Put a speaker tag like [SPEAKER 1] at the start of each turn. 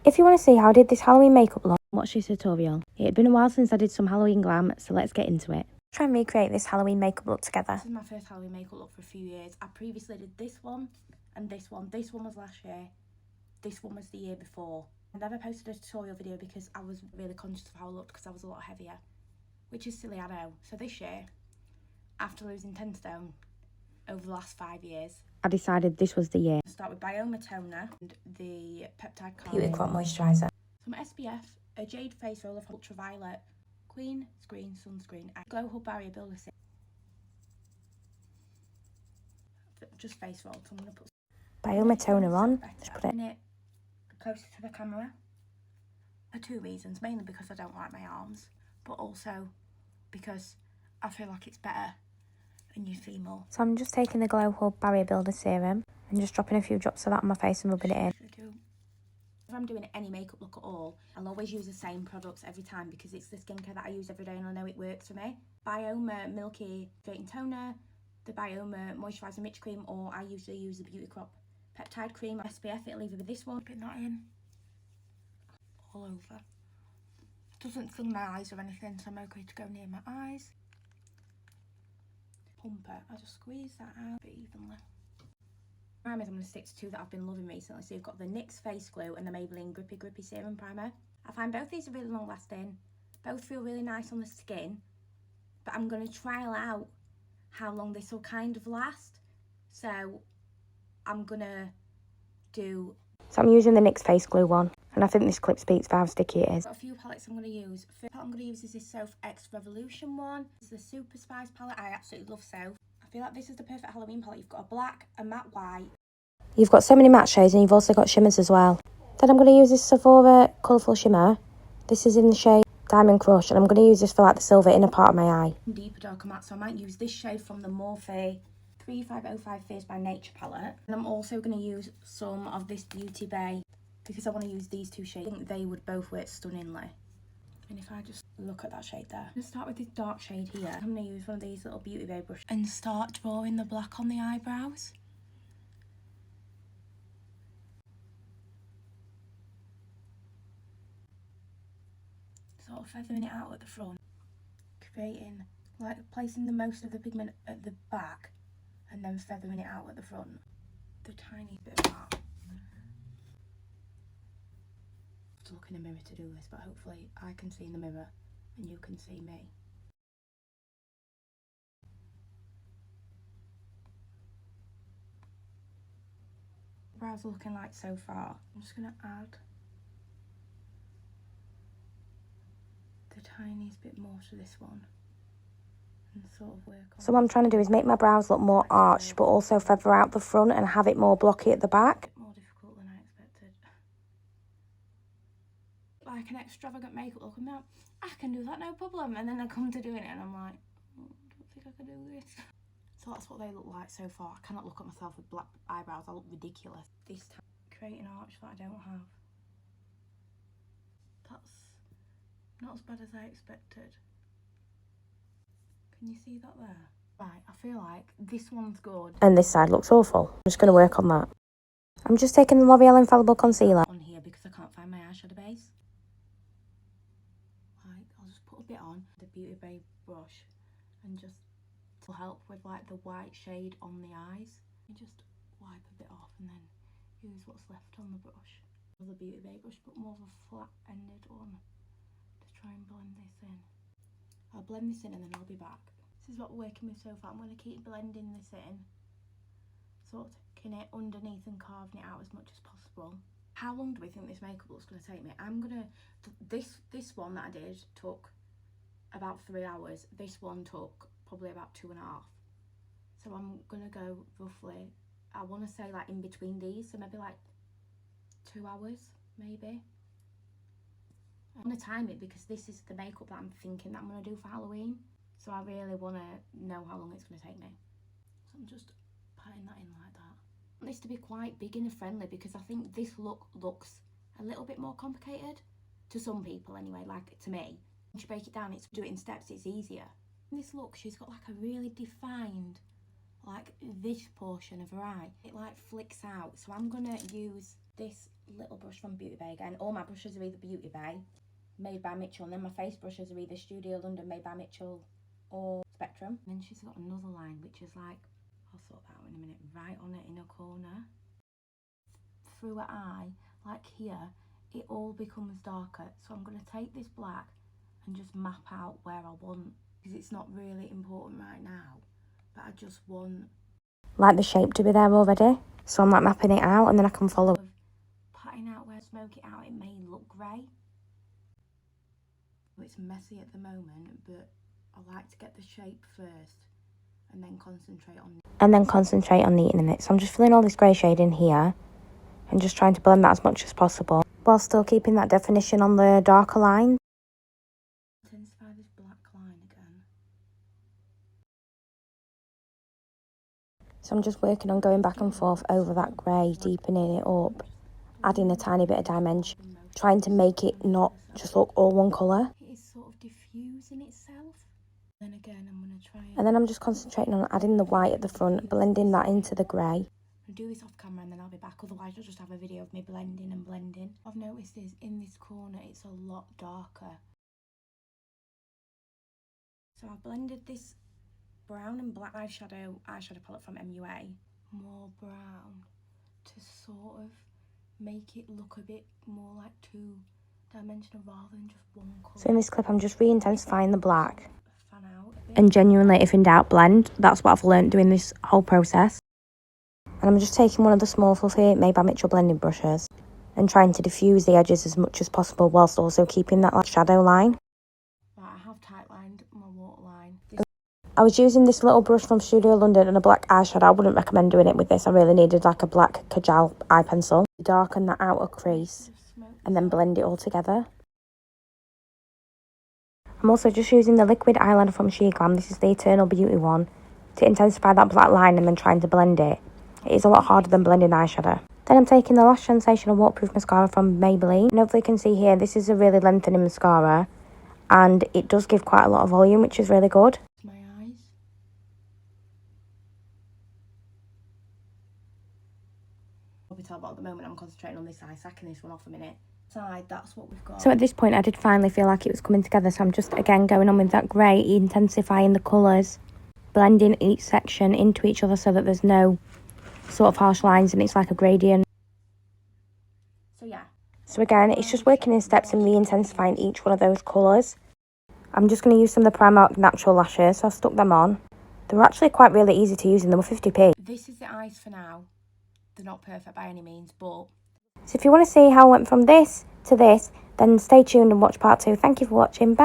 [SPEAKER 1] If you want to see how I did this Halloween makeup look, watch this tutorial. It had been a while since I did some Halloween glam, so let's get into it. Try and recreate this Halloween makeup look together.
[SPEAKER 2] This is my first Halloween makeup look for a few years. I previously did this one and this one. This one was last year. This one was the year before. I never posted a tutorial video because I was really conscious of how I looked because I was a lot heavier, which is silly, I know. So this year, after losing 10 stone over the last 5 years,
[SPEAKER 1] I decided this was the year.
[SPEAKER 2] Start with Bioma Toner and the Peptide
[SPEAKER 1] Beauty Crop Moisturiser.
[SPEAKER 2] Some SPF, a Jade Face Roller Ultraviolet, Queen Screen Sunscreen, and Glow Hub Barrier Builder Serum. Just face roll, so I'm going to put
[SPEAKER 1] Bioma Toner on. Just put
[SPEAKER 2] it closer to the camera for 2 reasons. Mainly because I don't like my arms, but also because I feel like it's better and you see more.
[SPEAKER 1] So I'm just taking the Glow Hub Barrier Builder Serum and just dropping a few drops of that on my face and rubbing it in.
[SPEAKER 2] If I'm doing any makeup look at all, I'll always use the same products every time because it's the skincare that I use every day and I know it works for me. Bioma Milky Hydrating Toner, the Bioma Moisturiser Mitch Cream, or I usually use the Beauty Crop Peptide Cream. SPF, it'll either be this one, put that in all over. Doesn't sting my eyes or anything, so I'm okay to go near my eyes. Pumper, I just squeeze that out a bit evenly. Primers, I'm going to stick to 2 that I've been loving recently. So you've got the NYX Face Glue and the Maybelline Grippy Serum Primer. I find both these are really long lasting. Both feel really nice on the skin. But I'm going to trial out how long this will kind of last. So I'm going to do...
[SPEAKER 1] So I'm using the NYX Face Glue one. And I think this clip speaks for how sticky it is.
[SPEAKER 2] Got a few palettes I'm going to use. First palette I'm going to use is this Soph X Revolution one. It's the Super Spice palette. I absolutely love Soph. I feel like this is the perfect Halloween palette. You've got a black, a matte white.
[SPEAKER 1] You've got so many matte shades and you've also got shimmers as well. Then I'm going to use this Sephora Colourful Shimmer. This is in the shade Diamond Crush, and I'm going to use this for like the silver inner part of my eye.
[SPEAKER 2] Deeper darker matte, so I might use this shade from the Morphe 3505 Fierce by Nature palette. And I'm also going to use some of this Beauty Bay because I want to use these 2 shades. I think they would both work stunningly. And if I just look at that shade there, I'm going to start with this dark shade here. I'm going to use one of these little Beauty Bay brushes and start drawing the black on the eyebrows. Sort of feathering it out at the front, creating, like placing the most of the pigment at the back and then feathering it out at the front. The tiny bit of that. I have to look in a mirror to do this, but hopefully I can see in the mirror and you can see me. Brows are looking like so far. I'm just going to add the tiniest bit more to this one and sort of work on.
[SPEAKER 1] So what I'm trying to do is make my brows look more arched but also feather out the front and have it more blocky at the back.
[SPEAKER 2] More difficult than I expected. Like an extravagant makeup look, I'm like, I can do that, no problem. And then I come to doing it and I'm like, I don't think I can do this. So that's what they look like so far. I cannot look at myself with black eyebrows, I look ridiculous. This time, create an arch that I don't have. That's not as bad as I expected. Can you see that there? Right, I feel like this one's good.
[SPEAKER 1] And this side looks awful. I'm just going to work on that. I'm just taking the L'Oreal Infallible Concealer.
[SPEAKER 2] On here because I can't find my eyeshadow base. Like, I'll just put a bit on the Beauty Bay brush and just to help with like the white shade on the eyes. You just wipe a bit off and then use what's left on the brush. The Beauty Bay brush, but more of a flat-ended one to try and blend this in. I'll blend this in and then I'll be back. This is what we're working with so far. I'm going to keep blending this in, sort of tucking it underneath and carving it out as much as possible. How long do we think this makeup look's going to take me? I'm going to, this one that I did took about 3 hours. This one took probably about 2.5. So I'm going to go roughly, I want to say like in between these, so maybe like 2 hours, maybe. I want to time it because this is the makeup that I'm thinking that I'm going to do for Halloween. So I really want to know how long it's going to take me. So I'm just patting that in like that. I want this to be quite beginner friendly because I think this look looks a little bit more complicated to some people anyway, like to me. Once you break it down, it's do it in steps, it's easier. In this look, she's got like a really defined, like this portion of her eye. It like flicks out. So I'm going to use this
[SPEAKER 1] little brush from Beauty Bay again. All my brushes are either Beauty Bay, made by Mitchell, and then my face brushes are either Studio London, made by Mitchell, or Spectrum. And then she's got another line, which is like, I'll sort that out in a minute, right on her inner corner. Through her eye, like here, it all becomes darker. So I'm going to take this black and just map out where I want, because it's not really important right now, but I just want like the shape to be there already. So I'm like mapping it out, and then I can follow. Patting out where I smoke it out, it may look grey. It's messy at the moment, but I like to get the shape first and then concentrate on neatening it. So I'm just filling all this grey shade in here and just trying to blend that as much as possible while still keeping that definition on the darker line. Intensify this black line again. So I'm just working on going back and forth over that grey, deepening it up, adding a tiny bit of dimension, trying to make it not just look all one colour. It is sort of diffusing itself. Then again, I'm going to try and then I'm just concentrating on adding the white at the front, blending that into the grey. I'll do this off camera and then I'll be back, otherwise I'll just have a video of me blending and blending. What I've noticed is in this corner it's a lot darker. So I've blended this brown and black eyeshadow palette from MUA, more brown, to sort of make it look a bit more like two-dimensional rather than just one colour. So in this clip I'm just re-intensifying the black. And genuinely, if in doubt, blend. That's what I've learnt doing this whole process. And I'm just taking one of the small fluffy Made by Mitchell blending brushes and trying to diffuse the edges as much as possible whilst also keeping that like shadow line. Right, I have tight lined my waterline. I was using this little brush from Studio London and a black eyeshadow. I wouldn't recommend doing it with this. I really needed like a black Kajal eye pencil. Darken that outer crease and then blend it all together. I'm also just using the liquid eyeliner from Sheer Glam. This is the Eternal Beauty one, to intensify that black line and then trying to blend it. It is a lot harder than blending eyeshadow. Then I'm taking the Lash Sensational Waterproof Mascara from Maybelline. And hopefully you can see here, this is a really lengthening mascara. And it does give quite a lot of volume, which is really good. My eyes. Probably tell, but at the moment I'm concentrating on this eye, sacking this one off a minute. Side, that's what we've got. So at this point I did finally feel like it was coming together, so I'm just again going on with that grey, intensifying the colours, blending each section into each other so that there's no sort of harsh lines and it's like a gradient. So yeah, so again it's just working in steps and re-intensifying each one of those colours. I'm just going to use some of the Primark natural lashes, so I stuck them on. They were actually quite really easy to use and they were 50p. This is the eyes for now. They're not perfect by any means, but so if you want to see how I went from this to this, then stay tuned and watch part 2. Thank you for watching. Bye.